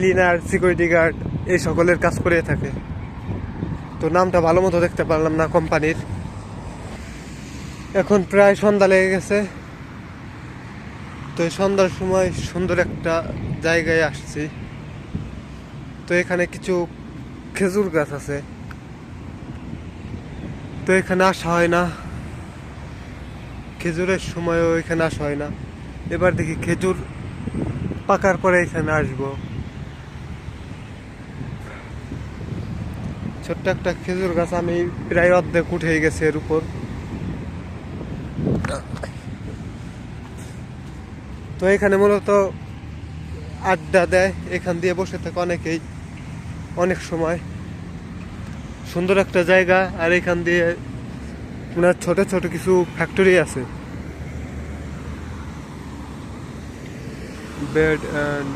Cleaner, security guard এই সকলের কাজ করে থাকে। তো নামটা ভালো মতো দেখতে পারলাম না কোম্পানির। এখন প্রায় সন্ধ্যা লেগে গেছে। তো এই সন্ধ্যার সময় সুন্দর একটা জায়গায় আসছি। তো এখানে কিছু খেজুর গাছ আছে, তো এখানে আসা হয় না। খেজুরের সময়ও এখানে আসা হয় না। এবার দেখি খেজুর পাকার পরে এখানে আসবো। ছোট্ট একটা খেজুর গাছ, আমি প্রায় অর্ধেক উঠে গেছে এর উপর। তো এখানে মূলত আড্ডা দেয়, এখান দিয়ে বসে থাকে অনেকেই অনেক সময়। সুন্দর একটা জায়গা। আর এখান দিয়ে ছোট ছোট কিছু ফ্যাক্টরি আছে, ব্রেড অ্যান্ড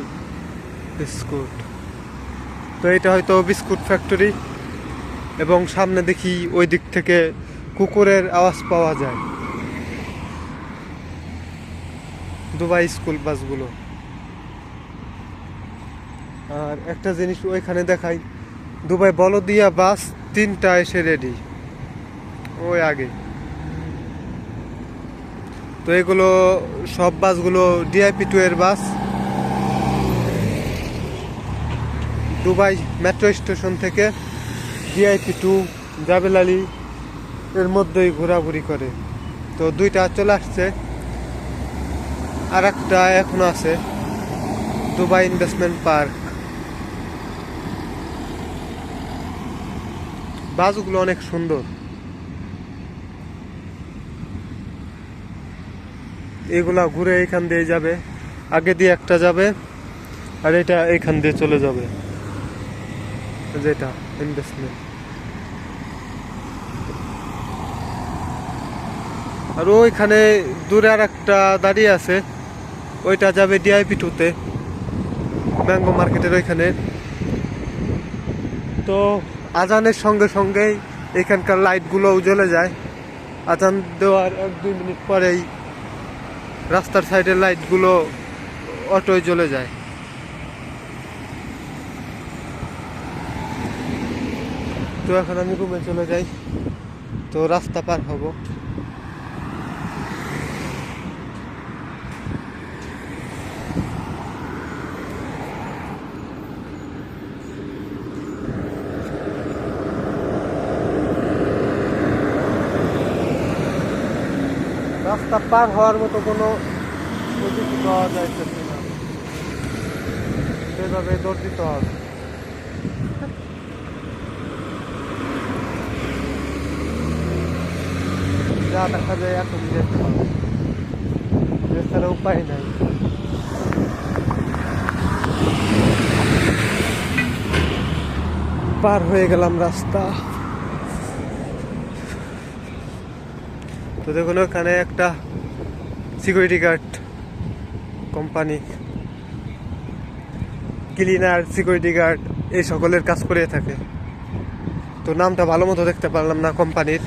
বিস্কুট। তো এটা হয়তো বিস্কুট ফ্যাক্টরি। এবং সামনে দেখি ওই দিক থেকে কুকুরের আওয়াজ পাওয়া যায়। দুবাই স্কুল বাসগুলো। আর একটা জিনিস ওইখানে দেখাই, দুবাই বলদিয়া বাস 3টা এসে রেডি ওই আগে। তো এগুলো সব বাসগুলো DIP2 এর বাস। দুবাই মেট্রো স্টেশন থেকে DIP2 জাবেল আলী এর মধ্যেই ঘোরাঘুরি করে। তো 2টা চলে আসছে, আর একটা এখনো আছে, দুবাই ইনভেস্টমেন্ট পার্ক। বাসগুলো অনেক সুন্দর। এগুলা ঘুরে এখান দিয়ে যাবে, আগে দিয়ে একটা যাবে আর এটা এখান দিয়ে চলে যাবে, যেটা ইনভেস্টমেন্ট। আর ওইখানে দূরে আর একটা দাঁড়িয়ে আছে, ওইটা যাবে DIP2-তে, ম্যাঙ্গো মার্কেটের ওইখানে। তো আজানের সঙ্গে সঙ্গেই এখানকার লাইটগুলোও জ্বলে যায়। আজান দেওয়ার 1-2 মিনিট পরেই রাস্তার সাইডের লাইটগুলো অটোয় জ্বলে যায়। তো এখন আমি রুমে চলে যাই। তো রাস্তা পার হব। রাস্তা পার হওয়ার মতো কোনো প্রযুক্তি পাওয়া যাইতেছে না, সেভাবে দৌড় দিতে হবে। যা দেখা যায় এখন যেতে হবে, এছাড়া উপায় নাই। পার হয়ে গেলাম রাস্তা। তো দেখুন ওখানে একটা security guard company, cleaner, security guard এই সকলের কাজ করে থাকে। তো নামটা ভালো মতো দেখতে পারলাম না কোম্পানির।